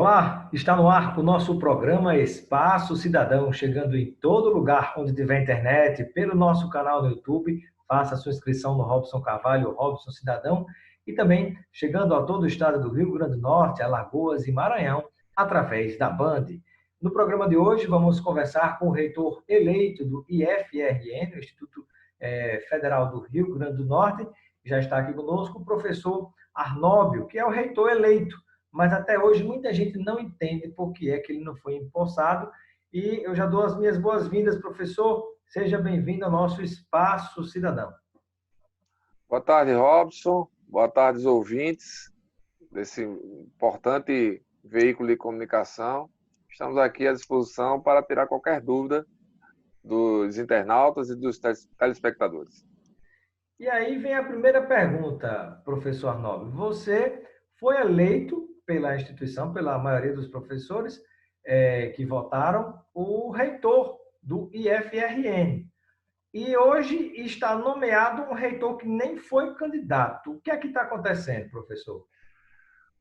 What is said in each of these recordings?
Olá, está no ar o nosso programa Espaço Cidadão, chegando em todo lugar onde tiver internet, pelo nosso canal no YouTube. Faça sua inscrição no Robson Carvalho, Robson Cidadão, e também chegando a todo o estado do Rio Grande do Norte, Alagoas e Maranhão, através da Band. No programa de hoje, vamos conversar com o reitor eleito do IFRN, o Instituto Federal do Rio Grande do Norte. Já está aqui conosco o professor Arnóbio, que é o reitor eleito, mas até hoje muita gente não entende por que é que ele não foi empossado. E eu já dou as minhas boas-vindas, professor. Seja bem-vindo ao nosso Espaço Cidadão. Boa tarde, Robson. Boa tarde, os ouvintes desse importante veículo de comunicação. Estamos aqui à disposição para tirar qualquer dúvida dos internautas e dos telespectadores. E aí vem a primeira pergunta, professor Arnóbio. Você foi eleito pela instituição, pela maioria dos professores que votaram, o reitor do IFRN. E hoje está nomeado um reitor que nem foi candidato. O que é que está acontecendo, professor?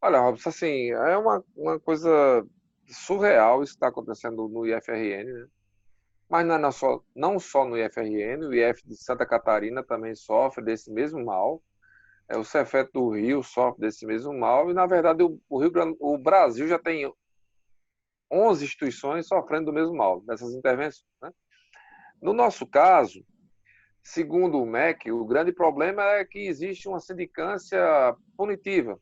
Olha, Robson, assim, é uma coisa surreal isso que está acontecendo no IFRN, né? Mas não só no IFRN, o IF de Santa Catarina também sofre desse mesmo mal. O Cefet do Rio sofre desse mesmo mal. E, na verdade, o Brasil já tem 11 instituições sofrendo do mesmo mal, dessas intervenções, né? No nosso caso, segundo o MEC, o grande problema é que existe uma sindicância punitiva,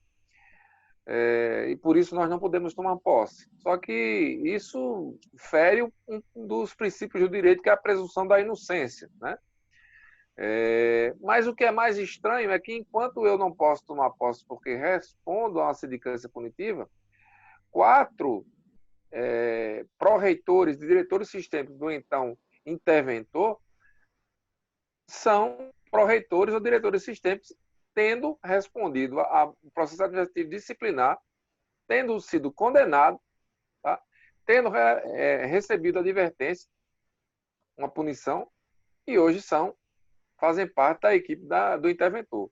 e por isso nós não podemos tomar posse. Só que isso fere um dos princípios do direito, que é a presunção da inocência, né? Mas o que é mais estranho é que, enquanto eu não posso tomar posse porque respondo a uma sindicância punitiva, 4 pró-reitores e diretores sistêmicos do então interventor são pró-reitores ou diretores sistêmicos, tendo respondido ao processo administrativo disciplinar, tendo sido condenado, tá? Tendo recebido advertência, uma punição, e hoje fazem parte da equipe do interventor.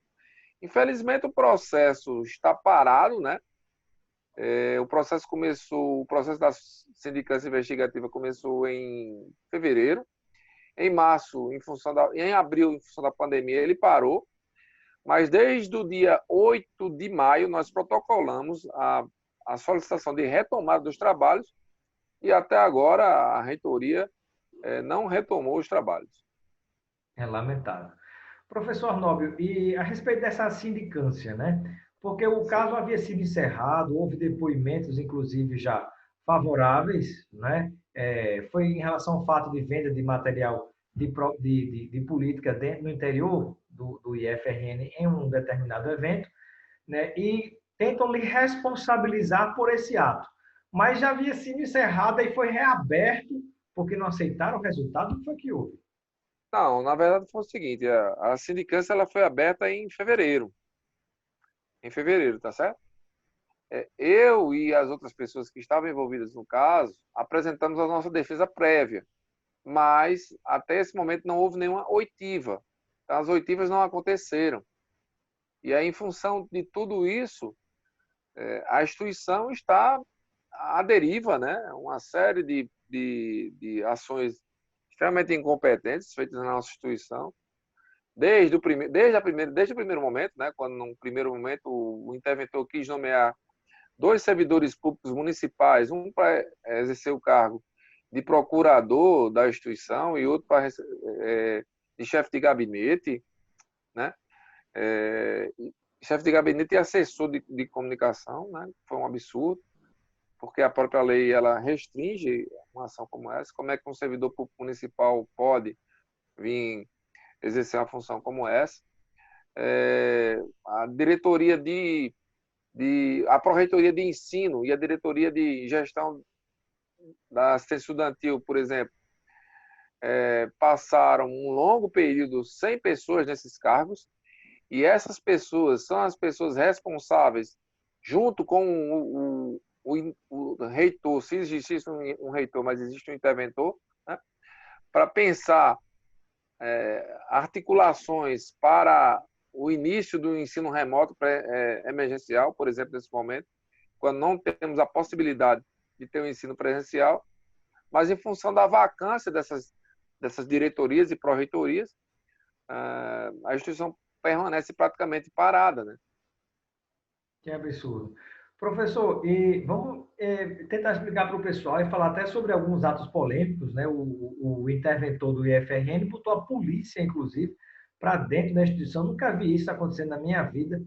Infelizmente, o processo está parado, né? O processo da sindicância investigativa começou em fevereiro. Em março, em abril, em função da pandemia, ele parou. Mas desde o dia 8 de maio, nós protocolamos a solicitação de retomada dos trabalhos, e até agora a reitoria não retomou os trabalhos. É lamentável. Professor Arnóbio, e a respeito dessa sindicância, né? Porque o caso havia sido encerrado, houve depoimentos, inclusive, já favoráveis, né? Foi em relação ao fato de venda de material de política dentro no interior do IFRN em um determinado evento, né? E tentam lhe responsabilizar por esse ato. Mas já havia sido encerrado e foi reaberto porque não aceitaram o resultado. O que foi que houve? Não, na verdade foi o seguinte, a sindicância ela foi aberta em fevereiro, tá certo? Eu e as outras pessoas que estavam envolvidas no caso apresentamos a nossa defesa prévia, mas até esse momento não houve nenhuma oitiva. As oitivas não aconteceram. E aí, em função de tudo isso, a instituição está à deriva, né? Uma série de ações extremamente incompetentes feitas na nossa instituição, desde o primeiro momento, né? Quando, num primeiro momento, o interventor quis nomear 2 servidores públicos municipais, um para exercer o cargo de procurador da instituição e outro para de chefe de gabinete, né? Chefe de gabinete e assessor de comunicação, né? Foi um absurdo, porque a própria lei ela restringe uma ação como essa. Como é que um servidor público municipal pode vir exercer uma função como essa? A diretoria a Pró-Reitoria de Ensino e a Diretoria de Gestão da Assistência Estudantil, por exemplo, passaram um longo período sem pessoas nesses cargos, e essas pessoas são as pessoas responsáveis, junto com o reitor, se existisse um reitor, mas existe um interventor, né, para pensar articulações para o início do ensino remoto emergencial, por exemplo, nesse momento, quando não temos a possibilidade de ter o ensino presencial, mas em função da vacância dessas diretorias e pró-reitorias, a instituição permanece praticamente parada, né? Que absurdo. Professor, e vamos tentar explicar para o pessoal e falar até sobre alguns atos polêmicos, né? O interventor do IFRN botou a polícia, inclusive, para dentro da instituição. Nunca vi isso acontecendo na minha vida.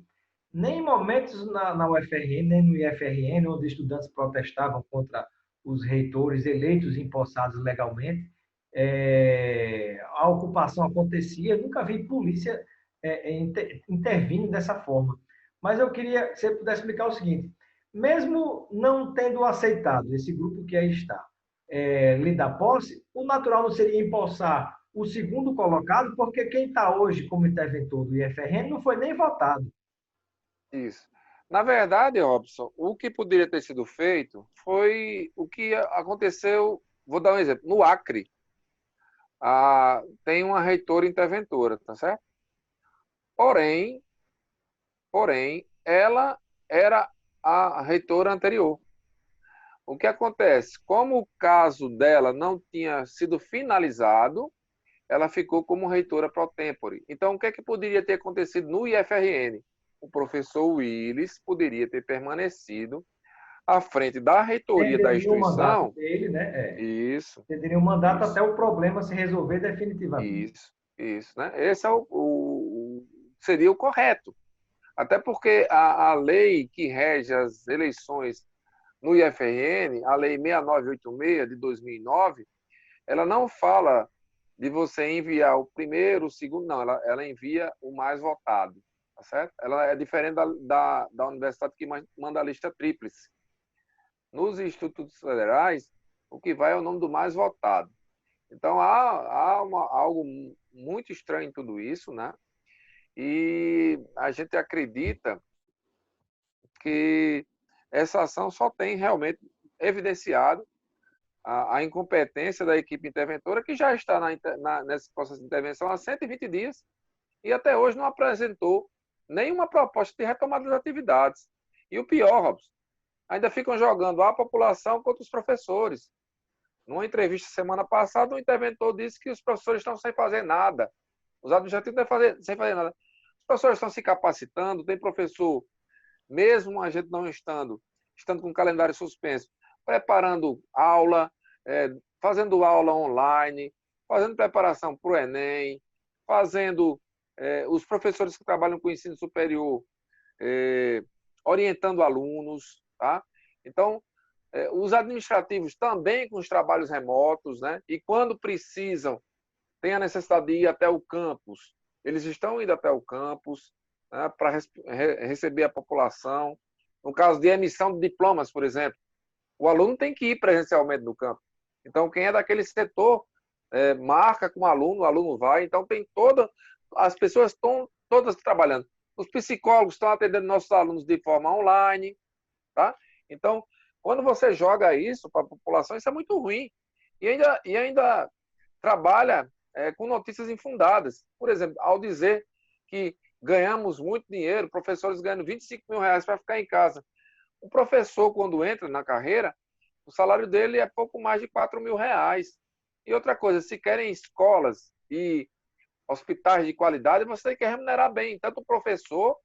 Nem em momentos na UFRN, nem no IFRN, onde estudantes protestavam contra os reitores eleitos e empossados legalmente, a ocupação acontecia. Nunca vi polícia intervindo dessa forma. Mas eu queria que você pudesse explicar o seguinte: mesmo não tendo aceitado esse grupo que aí está lhe dar posse, o natural não seria empossar o segundo colocado, porque quem está hoje como interventor do IFRN não foi nem votado. Isso. Na verdade, Robson, o que poderia ter sido feito foi o que aconteceu, vou dar um exemplo, no Acre. Tem uma reitora interventora, tá certo? Porém, ela era a reitora anterior. O que acontece? Como o caso dela não tinha sido finalizado, ela ficou como reitora pro tempore. Então, o que é que poderia ter acontecido no IFRN? O professor Willis poderia ter permanecido à frente da reitoria da Perderia o mandato instituição. dele, né? Isso, Perderia o mandato até isso, o problema se resolver definitivamente. isso, né? Esse é seria o correto. Até porque a lei que rege as eleições no IFRN, a Lei 6986 de 2009, ela não fala de você enviar o primeiro, o segundo, não, ela envia o mais votado, tá certo? Ela é diferente da universidade que manda a lista tríplice. Nos institutos federais, o que vai é o nome do mais votado. Então, há algo muito estranho em tudo isso, né? E a gente acredita que essa ação só tem realmente evidenciado a incompetência da equipe interventora, que já está nesse processo de intervenção há 120 dias e até hoje não apresentou nenhuma proposta de retomada das atividades. E o pior, Robson, ainda ficam jogando a população contra os professores. Numa entrevista semana passada, o interventor disse que os professores estão sem fazer nada. Os administrativos estão sem fazer nada. Os professores estão se capacitando, tem professor, mesmo a gente não estando com o calendário suspenso, preparando aula, fazendo aula online, fazendo preparação para o Enem, fazendo os professores que trabalham com ensino superior orientando alunos, tá? Então, os administrativos também com os trabalhos remotos, né? E quando precisam, tem a necessidade de ir até o campus, eles estão indo até o campus, né, para receber a população. No caso de emissão de diplomas, por exemplo, o aluno tem que ir presencialmente no campo. Então, quem é daquele setor marca com o aluno vai. Então, tem as pessoas estão todas trabalhando. Os psicólogos estão atendendo nossos alunos de forma online, tá? Então, quando você joga isso para a população, isso é muito ruim. E ainda trabalha com notícias infundadas. Por exemplo, ao dizer que ganhamos muito dinheiro, professores ganhando R$ 25.000 para ficar em casa. O professor, quando entra na carreira, o salário dele é pouco mais de R$ 4.000. E outra coisa, se querem escolas e hospitais de qualidade, você tem que remunerar bem, tanto o professor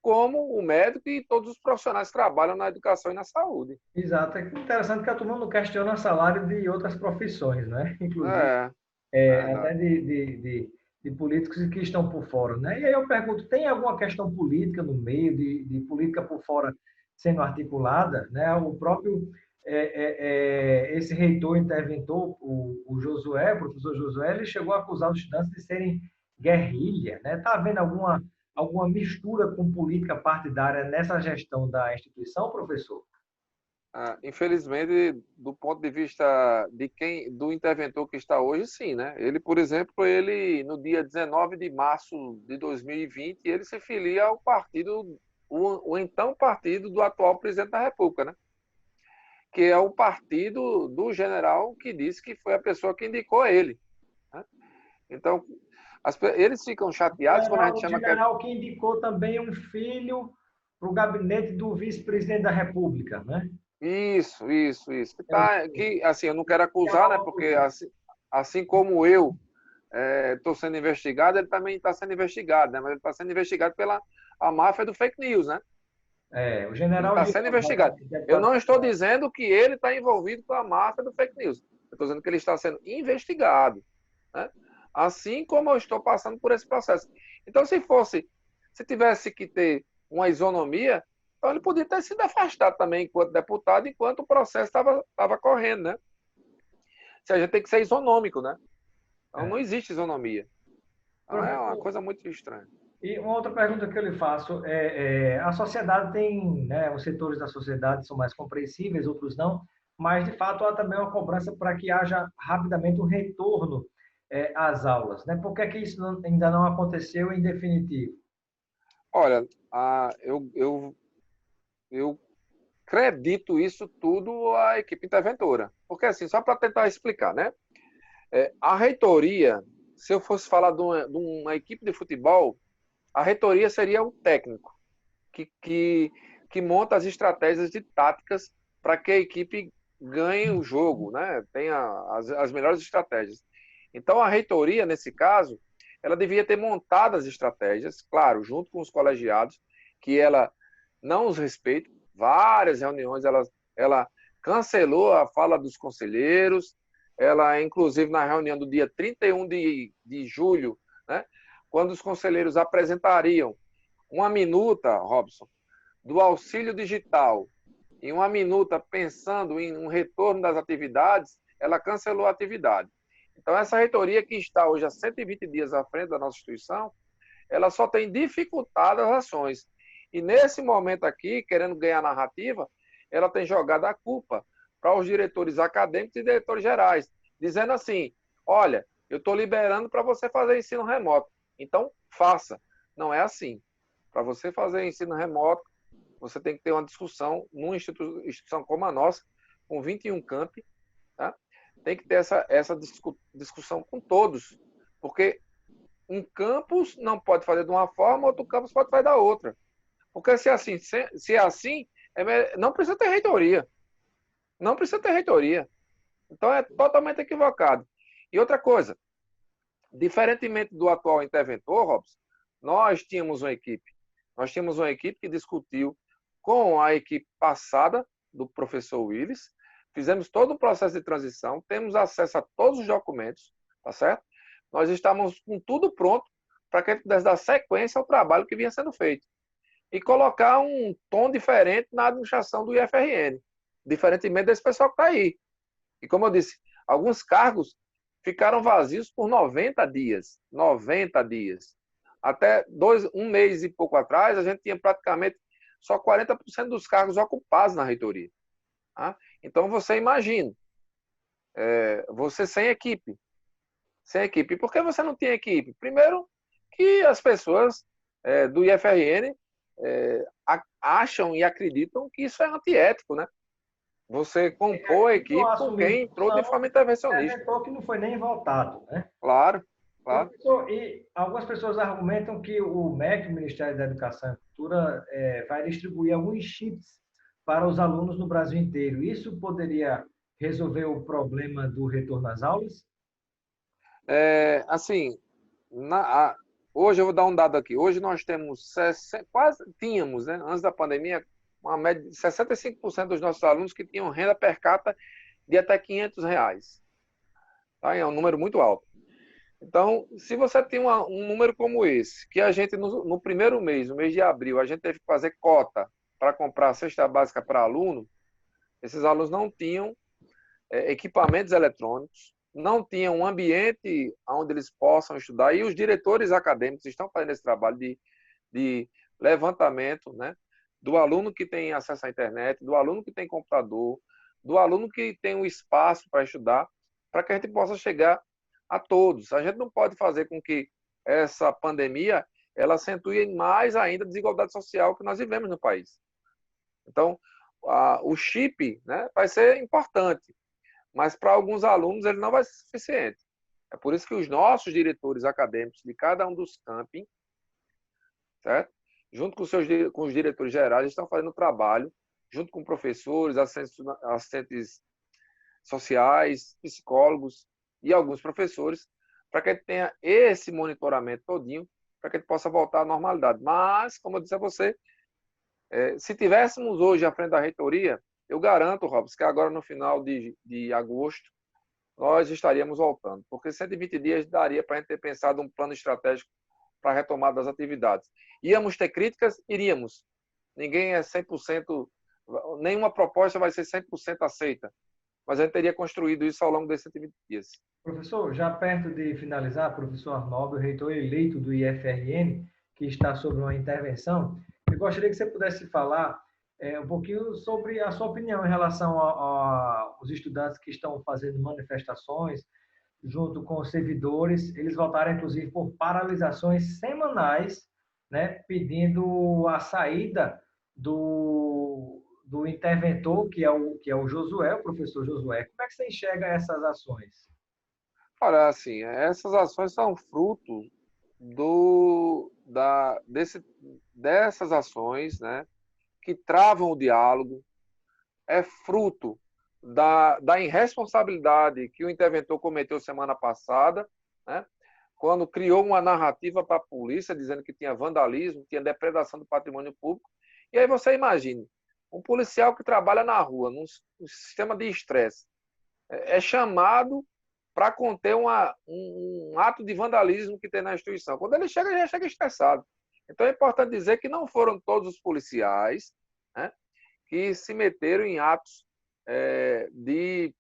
como o médico e todos os profissionais que trabalham na educação e na saúde. Exato. É interessante que a turma não questiona o salário de outras profissões, né? Inclusive, É, até verdade. de políticos que estão por fora, né? E aí eu pergunto, tem alguma questão política no meio, de política por fora sendo articulada, né? O próprio, esse reitor interventor, o Josué, o professor Josué, ele chegou a acusar os estudantes de serem guerrilha, né? Está havendo alguma mistura com política partidária nessa gestão da instituição, professor? Infelizmente, do ponto de vista do interventor que está hoje, sim, né? Ele, por exemplo, no dia 19 de março de 2020, ele se filia ao partido, o então partido do atual presidente da República, né? Que é o partido do general que disse que foi a pessoa que indicou ele, né? Então, eles ficam chateados quando a gente O chama que general que indicou também um filho para o gabinete do vice-presidente da República, né? Isso. Que, É o que, assim, eu não quero acusar, né? Porque assim como eu estou sendo investigado, ele também está sendo investigado, né? Mas ele está sendo investigado pela a máfia do fake news, né? o Ele general está sendo Girão, investigado. Eu deputado não estou federal. dizendo que ele está envolvido com a máfia do fake news. Eu estou dizendo que ele está sendo investigado, né? Assim como eu estou passando por esse processo. Então, se tivesse que ter uma isonomia, então ele podia ter sido afastado também enquanto deputado, enquanto o processo estava correndo, né? Se a gente tem que ser isonômico, né? Então É. não existe isonomia. Então é uma Professor, coisa muito estranha. e uma outra pergunta que eu lhe faço a sociedade tem, né, os setores da sociedade são mais compreensíveis, outros não, mas de fato há também uma cobrança para que haja rapidamente um retorno às aulas, né? Por que é que isso ainda não aconteceu em definitivo? Olha, eu acredito isso tudo à equipe interventora. Porque, assim, só para tentar explicar, né? A reitoria, se eu fosse falar de uma equipe de futebol, a reitoria seria o técnico que, que, que monta as estratégias de táticas para que a equipe ganhe o jogo, né? Tenha as melhores estratégias. Então, a reitoria, nesse caso, ela devia ter montado as estratégias, claro, junto com os colegiados, que ela não os respeita. Várias reuniões ela cancelou a fala dos conselheiros, ela, inclusive, na reunião do dia 31 de julho, né, quando os conselheiros apresentariam uma minuta, Robson, do auxílio digital e uma minuta pensando em um retorno das atividades, ela cancelou a atividade. Então, essa reitoria que está hoje há 120 dias à frente da nossa instituição, ela só tem dificultado as ações. E nesse momento aqui, querendo ganhar narrativa, ela tem jogado a culpa para os diretores acadêmicos e diretores gerais, dizendo assim: olha, eu estou liberando para você fazer ensino remoto, então faça. Não é assim. Para você fazer ensino remoto, você tem que ter uma discussão numa instituição como a nossa, com 21 campi, tá? Tem que ter essa discussão com todos, porque um campus não pode fazer de uma forma, outro campus pode fazer da outra. Porque se é assim, não precisa ter reitoria. Não precisa ter reitoria. Então é totalmente equivocado. E outra coisa, diferentemente do atual interventor, Robson, nós tínhamos uma equipe. Nós tínhamos uma equipe que discutiu com a equipe passada do professor Willis, fizemos todo o processo de transição, temos acesso a todos os documentos, tá certo? Nós estávamos com tudo pronto para que a gente pudesse dar sequência ao trabalho que vinha sendo feito e colocar um tom diferente na administração do IFRN, diferentemente desse pessoal que está aí. E como eu disse, alguns cargos ficaram vazios por 90 dias. 90 dias. Até um mês e pouco atrás, a gente tinha praticamente só 40% dos cargos ocupados na reitoria. Tá? Então, você imagina, você sem equipe. Sem equipe. E por que você não tem equipe? Primeiro, que as pessoas do IFRN acham e acreditam que isso é antiético, né? Você compor a Não equipe com assumir quem entrou de função, forma intervencionista. interventor que não foi nem votado, né? Claro, claro. Professor, e algumas pessoas argumentam que o MEC, o Ministério da Educação e Cultura, vai distribuir alguns chips para os alunos no Brasil inteiro. Isso poderia resolver o problema do retorno às aulas? Assim, hoje eu vou dar um dado aqui. Hoje nós temos, quase tínhamos, né, antes da pandemia, uma média de 65% dos nossos alunos que tinham renda per capita de até R$ 500. Tá? É um número muito alto. Então, se você tem um número como esse, que a gente, no primeiro mês, no mês de abril, a gente teve que fazer cota para comprar a cesta básica para aluno, esses alunos não tinham equipamentos eletrônicos, não tinham um ambiente onde eles possam estudar, e os diretores acadêmicos estão fazendo esse trabalho de levantamento, né, do aluno que tem acesso à internet, do aluno que tem computador, do aluno que tem um espaço para estudar, para que a gente possa chegar a todos. A gente não pode fazer com que essa pandemia ela acentue mais ainda a desigualdade social que nós vivemos no país. Então, o chip, né, vai ser importante, mas para alguns alunos ele não vai ser suficiente. É por isso que os nossos diretores acadêmicos de cada um dos campi, certo? junto com os diretores gerais, estão fazendo trabalho, junto com professores, assistentes sociais, psicólogos e alguns professores, para que a gente tenha esse monitoramento todinho, para que a gente possa voltar à normalidade. Mas, como eu disse a você, se tivéssemos hoje à frente da reitoria, eu garanto, Robson, que agora no final de agosto, nós estaríamos voltando, porque 120 dias daria para a gente ter pensado um plano estratégico para a retomada das atividades. Íamos ter críticas? Iríamos. Ninguém é 100%, nenhuma proposta vai ser 100% aceita, mas a gente teria construído isso ao longo desses 120 dias. Professor, já perto de finalizar, professor Arnaldo, reitor eleito do IFRN, que está sob uma intervenção, eu gostaria que você pudesse falar um pouquinho sobre a sua opinião em relação aos estudantes que estão fazendo manifestações junto com os servidores. Eles votaram, inclusive, por paralisações semanais, né, pedindo a saída do interventor, que é o Josué, o professor Josué. Como é que você enxerga essas ações? Olha, assim, essas ações são fruto dessas ações, né, que travam o diálogo, é fruto da irresponsabilidade que o interventor cometeu semana passada, né, quando criou uma narrativa para a polícia, dizendo que tinha vandalismo, tinha depredação do patrimônio público. E aí você imagine, um policial que trabalha na rua, num sistema de estresse, é chamado para conter um ato de vandalismo que tem na instituição. Quando ele chega, ele já chega estressado. Então é importante dizer que não foram todos os policiais, né, que se meteram em atos de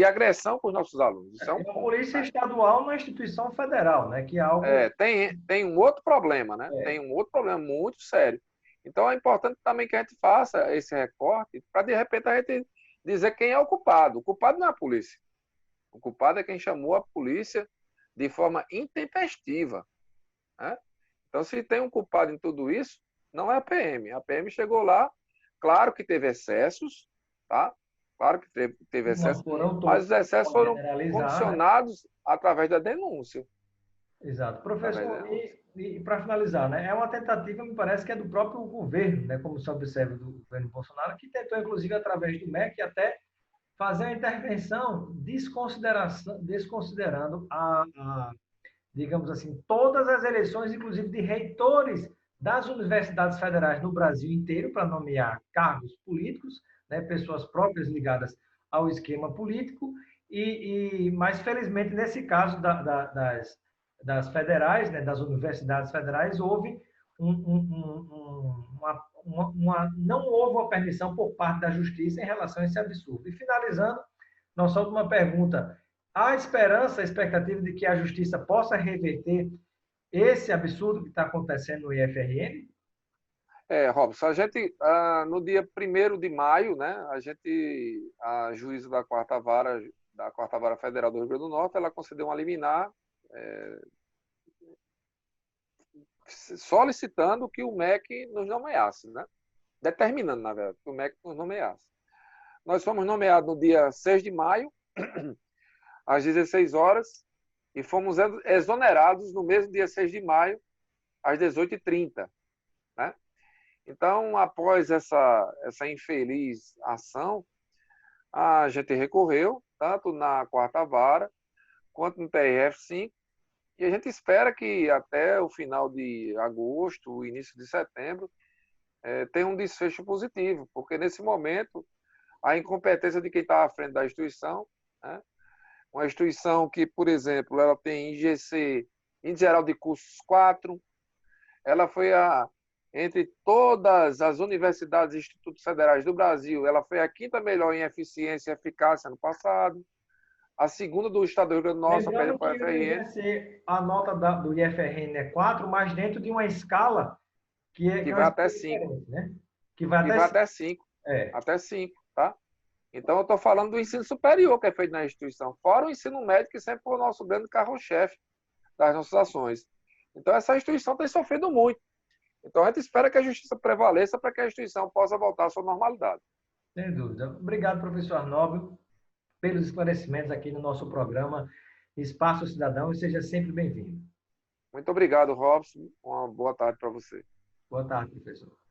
agressão com os nossos alunos. Isso é um A ponto, polícia né? estadual na instituição federal, né? Que é algo. Tem um outro problema, né? Tem um outro problema muito sério. Então é importante também que a gente faça esse recorte para, de repente, a gente dizer quem é o culpado. O culpado não é a polícia. O culpado é quem chamou a polícia de forma intempestiva, né? Então, se tem um culpado em tudo isso, não é a PM. A PM chegou lá, claro que teve excessos, tá? Claro que teve Não excessos, foram mas todos, os excessos pode foram generalizar, né? condicionados através da denúncia. Exato. Através da Professor, denúncia. e para finalizar, né? É uma tentativa, me parece que é do próprio governo, né? Como se observa do governo Bolsonaro, que tentou, inclusive, através do MEC, até fazer uma intervenção desconsiderando digamos assim, todas as eleições, inclusive de reitores das universidades federais no Brasil inteiro, para nomear cargos políticos, né, pessoas próprias ligadas ao esquema político, mas felizmente nesse caso das federais, né, das universidades federais, houve não houve uma permissão por parte da justiça em relação a esse absurdo. E finalizando, nossa última pergunta: há esperança, a expectativa de que a justiça possa reverter esse absurdo que está acontecendo no IFRN? Robson, a gente, no dia 1º de maio, né, a juíza da quarta vara federal do Rio Grande do Norte, ela concedeu uma liminar solicitando que o MEC nos nomeasse, né? Determinando, na verdade, que o MEC nos nomeasse. Nós fomos nomeados no dia 6 de maio, às 16 horas, e fomos exonerados no mesmo dia 6 de maio, às 18h30. Né? Então, após essa infeliz ação, a gente recorreu, tanto na quarta vara, quanto no TRF-5, e a gente espera que até o final de agosto, início de setembro, tenha um desfecho positivo, porque nesse momento, a incompetência de quem está à frente da instituição, né? Uma instituição que, por exemplo, ela tem IGC, Índice Geral de Cursos 4, ela foi entre todas as universidades e institutos federais do Brasil, ela foi a quinta melhor em eficiência e eficácia ano passado, a segunda do estado do Rio Grande do Norte, perde Lembrando para o que o FRN, IGC, a nota do IFRN é 4, mas dentro de uma escala que que é uma vai até escala 5, diferente, né? Que vai que até vai 5. até 5, É. até 5, tá? Então, eu estou falando do ensino superior que é feito na instituição, fora o ensino médio, que sempre foi o nosso grande carro-chefe das nossas ações. Então, essa instituição tem sofrido muito. Então, a gente espera que a justiça prevaleça para que a instituição possa voltar à sua normalidade. Sem dúvida. Obrigado, professor Arnóbio, pelos esclarecimentos aqui no nosso programa Espaço Cidadão, e seja sempre bem-vindo. Muito obrigado, Robson. Uma boa tarde para você. Boa tarde, professor.